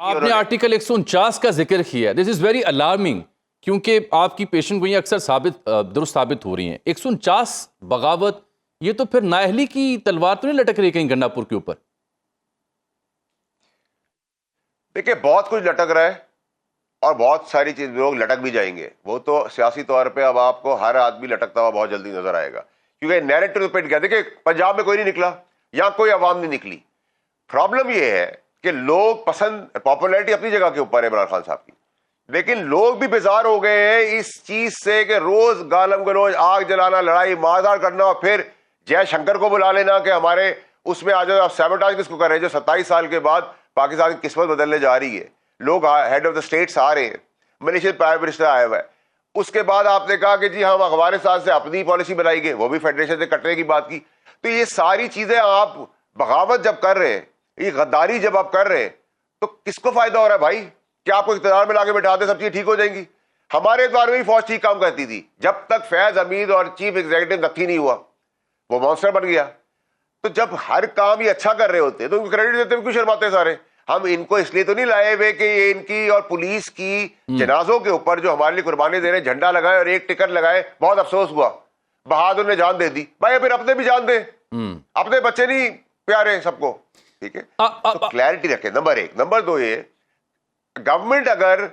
آپ نے آرٹیکل 149 کا ذکر کیا. دس از ویری الارمنگ کیونکہ آپ کی پیشن گوئیاں اکثر درست ثابت ہو رہی ہیں. 149 بغاوت، یہ تو پھر نااہلی کی تلوار تو نہیں لٹک رہی کہیں گنڈا پور کے اوپر؟ دیکھیں بہت کچھ لٹک رہا ہے اور بہت ساری چیز لوگ لٹک بھی جائیں گے. وہ تو سیاسی طور پہ اب آپ کو ہر آدمی لٹکتا ہوا بہت جلدی نظر آئے گا کیونکہ نیریٹو پہ کیا. دیکھیں پنجاب میں کوئی نہیں نکلا، یہاں کوئی عوام نہیں نکلی. پرابلم یہ ہے کہ لوگ پسند، پاپولیرٹی اپنی جگہ کے اوپر ہے عمران خان صاحب کی، لیکن لوگ بھی بیزار ہو گئے ہیں اس چیز سے کہ روز گالم گلوچ، آگ جلانا، لڑائی ماردار کرنا، اور پھر جے شنکر کو بلا لینا کہ ہمارے اس میں آ جاؤ. آپ سیبوٹاج کس کو کر رہے ہیں جو 27 سال کے بعد پاکستان کی قسمت بدلنے جا رہی ہے. لوگ ہیڈ آف دا اسٹیٹس آ رہے ہیں، ملیشین پرائم منسٹر آیا ہوا ہے. اس کے بعد آپ نے کہا کہ جی ہم افغانستان سے اپنی پالیسی بنائی گئے، وہ بھی فیڈریشن سے کٹنے کی بات کی. تو یہ ساری چیزیں آپ بغاوت جب کر رہے ہیں، یہ غداری جب آپ کر رہے ہیں، تو کس کو فائدہ ہو رہا ہے بھائی؟ کہ آپ کو اقتدار میں لا کے بٹھا دیں سب چیزیں ٹھیک ہو جائیں گی؟ ہمارے اعتبار میں بھی فوج ٹھیک کام کرتی تھی جب تک فیض حمید اور چیف ایگزیکٹو نقی نہیں ہوا، وہ مانسٹر بن گیا. تو جب ہر کام یہ اچھا کر رہے ہوتے ہیں تو ان کو کریڈٹ دیتے ہیں، کیوں شرماتے سارے؟ ہم ان کو اس لیے تو نہیں لائے ہوئے کہ یہ ان کی اور پولیس کی جنازوں کے اوپر جو ہمارے لیے قربانی دے رہے ہیں جھنڈا لگائے اور ایک ٹکٹ لگائے. بہت افسوس ہوا، بہادر نے جان دے دی. بھائی پھر اپنے بھی جان دیں، اپنے بچے نہیں پیارے سب کو؟ ٹھیک ہے، تو کلیئرٹی رکھیں. نمبر 1. نمبر 2 یہ گورنمنٹ اگر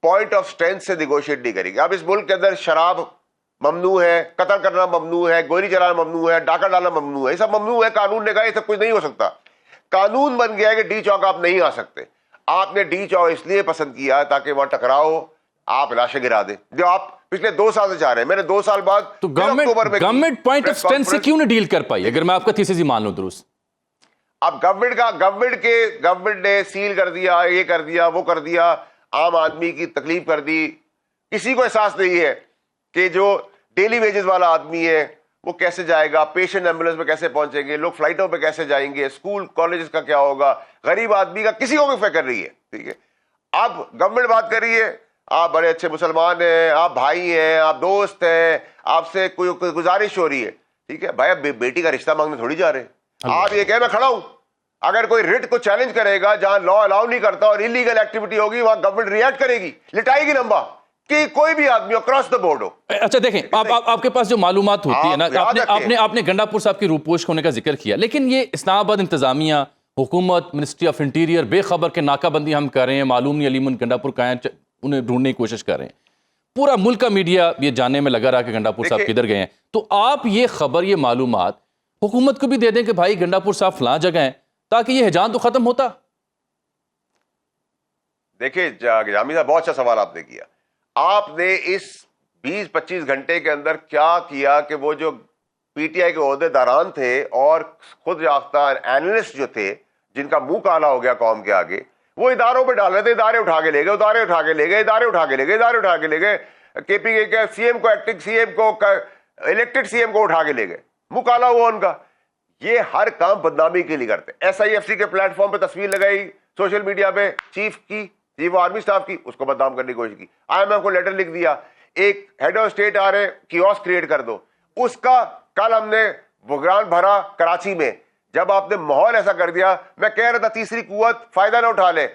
پوائنٹ آف اسٹرینتھ سے نیگوشیٹ نہیں کرے گی. اب اس ملک کے اندر شراب ممنوع ہے، قتل کرنا ممنوع ہے، گولی چلانا ممنوع ہے، ڈاکہ ڈالنا ممنوع ہے، یہ سب ممنوع ہے. قانون نے کہا یہ سب کچھ نہیں ہو سکتا. قانون بن گیا ہے کہ ڈی چوک آپ نہیں آ سکتے. آپ نے ڈی چوک اس لیے پسند کیا تاکہ وہاں ٹکراؤ ہو، آپ لاشیں گرا دیں، جو آپ پچھلے 2 سال سے چاہ رہے ہیں. میں نے 2 سال بعد تو گورنمنٹ پوائنٹ آف اسٹرینتھ سے کیوں نہیں ڈیل کر پائی اگر میں آپ کا تھیسس ہی مان لوں درست؟ اب گورنمنٹ نے سیل کر دیا، یہ کر دیا، وہ کر دیا، عام آدمی کی تکلیف کر دی. کسی کو احساس نہیں ہے کہ جو ڈیلی ویجز والا آدمی ہے وہ کیسے جائے گا، پیشنٹ ایمبولینس پہ کیسے پہنچیں گے، لوگ فلائٹوں پہ کیسے جائیں گے، اسکول کالجز کا کیا ہوگا، غریب آدمی کا کسی کو بھی فکر کر رہی ہے. ٹھیک ہے، اب گورنمنٹ بات کر رہی ہے آپ بڑے اچھے مسلمان ہیں، آپ بھائی ہیں، آپ دوست ہیں، آپ سے کوئی گزارش ہو رہی ہے. ٹھیک ہے بھائی، اب بیٹی کا رشتہ مانگنے تھوڑی جا رہے ہیں. آپ یہ کہ میں کھڑا ہوں، اگر کوئی رٹ کو چیلنج کرے گا جہاں لا الاؤ نہیں کرتا اور انلیگل ایکٹیویٹی ہوگی وہاں گورنمنٹ ریئیکٹ کرے گی، لٹائے گی لمبا، کہ کوئی بھی آدمی اکراس دا بورڈ ہو. اچھا دیکھیں، آپ کے پاس جو معلومات ہوتی ہے نا، آپ نے گنڈا پور صاحب کی روپوش ہونے کا ذکر کیا، لیکن یہ اسلام آباد انتظامیہ، حکومت، منسٹری آف انٹیریئر بے خبر کے ناکہ بندی ہم کر رہے ہیں، معلوم نہیں علیمن گنڈا پور کہاں ہیں، انہیں ڈھونڈنے کی کوشش کر رہے ہیں. پورا ملک کا میڈیا یہ جاننے میں لگا رہا کہ گنڈا پور صاحب کدھر گئے ہیں. تو آپ یہ خبر، یہ معلومات حکومت کو بھی دے دیں کہ بھائی گنڈا پور صاحب فلاں جگہ ہیں، تاکہ یہ ہجان تو ختم ہوتا. دیکھیں جامی صاحب، بہت اچھا سوال آپ نے کیا. آپ نے اس 20-25 گھنٹے کے اندر کیا کیا کہ وہ جو پی ٹی آئی کے عہدے داران تھے اور خود یافتہ اینالسٹ جو تھے جن کا منہ کالا ہو گیا قوم کے آگے، وہ اداروں پہ ڈال رہے تھے، ادارے اٹھا کے لے گئے، ادارے اٹھا کے لے گئے، ادارے اٹھا کے لے گئے، ادارے اٹھا کے لے گئے. کے پی کے سی ایم کو، ایکٹنگ سی ایم کو، الیکٹڈ سی ایم کو اٹھا کے لے گئے، منہ کالا ہوا ان کا. یہ ہر کام بدنامی کے لیے کرتے. ایس آئی ایف سی کے پلیٹ فارم پہ تصویر لگائی سوشل میڈیا پہ چیف کی، چیف آرمی اسٹاف کی، اس کو بدنام کرنے کی کوشش کی. آئی ایم ایف کو لیٹر لکھ دیا، ایک ہیڈ آف اسٹیٹ آ رہے کیوس کریٹ کر دو. اس کا کل ہم نے بحران بھرا کراچی میں، جب آپ نے ماحول ایسا کر دیا. میں کہہ رہا تھا تیسری قوت فائدہ نہ اٹھا لے،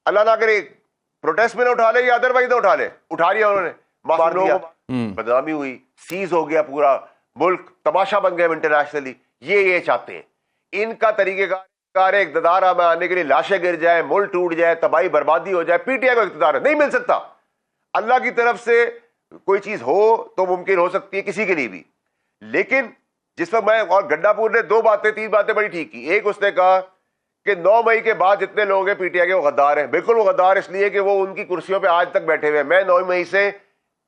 اللہ نہ کرے پروٹیسٹ میں نہ اٹھا لے یا ادروائز نہ اٹھا لے، اٹھا لیا انہوں نے، مار دیا، بدنامی ہوئی، سیز ہو گیا پورا ملک، تماشا بن گیا انٹرنیشنلی. یہ چاہتے ہیں. ان کا طریقہ کار ہے اقتدار میں آنے کے لیے لاشیں گر جائے، ملک ٹوٹ جائے، تباہی بربادی ہو جائے. پی ٹی آئی کو اقتدار نہیں مل سکتا. اللہ کی طرف سے کوئی چیز ہو تو ممکن ہو سکتی ہے کسی کے لیے بھی. لیکن جس وقت میں اور گنڈا پور نے 3 باتیں بڑی ٹھیک کی. ایک، اس نے کہا کہ 9 مئی کے بعد جتنے لوگ ہیں پی ٹی آئی کے وہ غدار ہیں. بالکل وہ غدار اس لیے کہ وہ ان کی کرسیوں پہ آج تک بیٹھے ہوئے ہیں. میں 9 مئی سے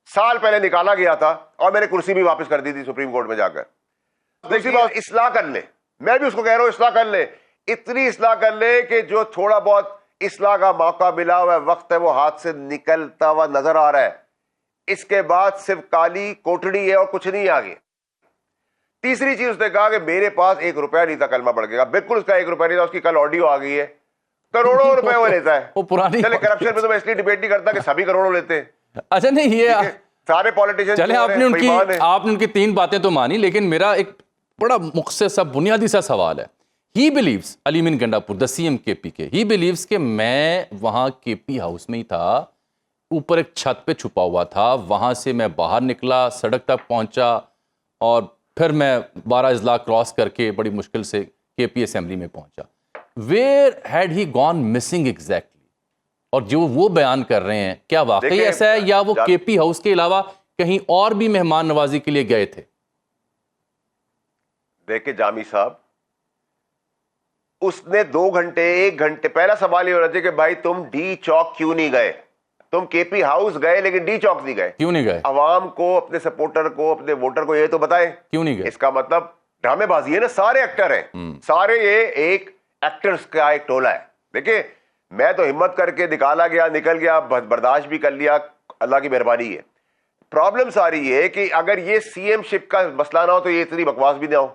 سال پہلے نکالا گیا تھا اور میں نے کرسی بھی واپس کر دی تھی سپریم کورٹ میں جا کر. دوسری بات، اصلاح کر لے. میں بھی اس کو کہہ رہا ہوں اصلاح کر لے، اتنی اصلاح کر لے کہ جو تھوڑا بہت اصلاح کا موقع ملا ہوا ہے، وقت ہے، وہ ہاتھ سے نکلتا ہوا نظر آ رہا ہے. اس کے بعد صرف کالی کوٹڑی ہے اور کچھ نہیں آگے. تیسری چیز اس نے کہا کہ میرے پاس 1 روپیہ نہیں تھا کلمہ پڑھ گیا. بالکل اس کا 1 روپیہ نہیں تھا. اس کی کل آڈیو آ گئی ہے، کروڑوں روپے وہ لیتا ہے. وہ پرانی چلے کرپشن میں تو میں اس لیے ڈیبیٹ نہیں کرتا کہ سبھی کروڑوں لیتے ہیں. اچھا نہیں، یہ سارے پولیٹیشن چلے آپ نے ان کی 3 باتیں تو مانی، لیکن میرا ایک بڑا مختصر سا بنیادی سا سوال ہے he believes Ali Amin Gandapur the C M K P کے ہی بلیوز کہ میں وہاں کے پی ہاؤس میں ہی تھا, اوپر ایک چھت پہ چھپا ہوا تھا, وہاں سے میں باہر نکلا, سڑک تک پہنچا اور پھر میں 12 اضلاع کراس کر کے بڑی مشکل سے کے پی اسمبلی میں پہنچا. Where had he gone missing exactly? اور جو وہ بیان کر رہے ہیں کیا واقعی ایسا ہے یا وہ کے پی ہاؤس کے علاوہ کہیں اور بھی مہمان نوازی کے لیے گئے تھے؟ دیکھیں جامی صاحب, اس نے 2 گھنٹے 1 گھنٹے, پہلا سوال یہ ہونا چاہیے کہ بھائی تم ڈی چوک کیوں نہیں گئے؟ تم کے پی ہاؤس گئے لیکن ڈی چوک نہیں گئے, کیوں نہیں گئے؟ عوام کو, اپنے سپورٹر کو, اپنے ووٹر کو یہ تو بتائیں کیوں نہیں گئے؟ اس کا مطلب ڈرامے بازی ہے نا, سارے ایکٹر ہیں, سارے یہ ایک ایکٹرز کا ایک ٹولہ ہے. دیکھیں میں تو ہمت کر کے نکالا گیا, نکل گیا, برداشت بھی کر لیا, اللہ کی مہربانی ہے. پرابلم ساری یہ ہے کہ اگر یہ سی ایم شپ کا مسئلہ نہ ہو تو یہ اتنی بکواس بھی نہ ہو.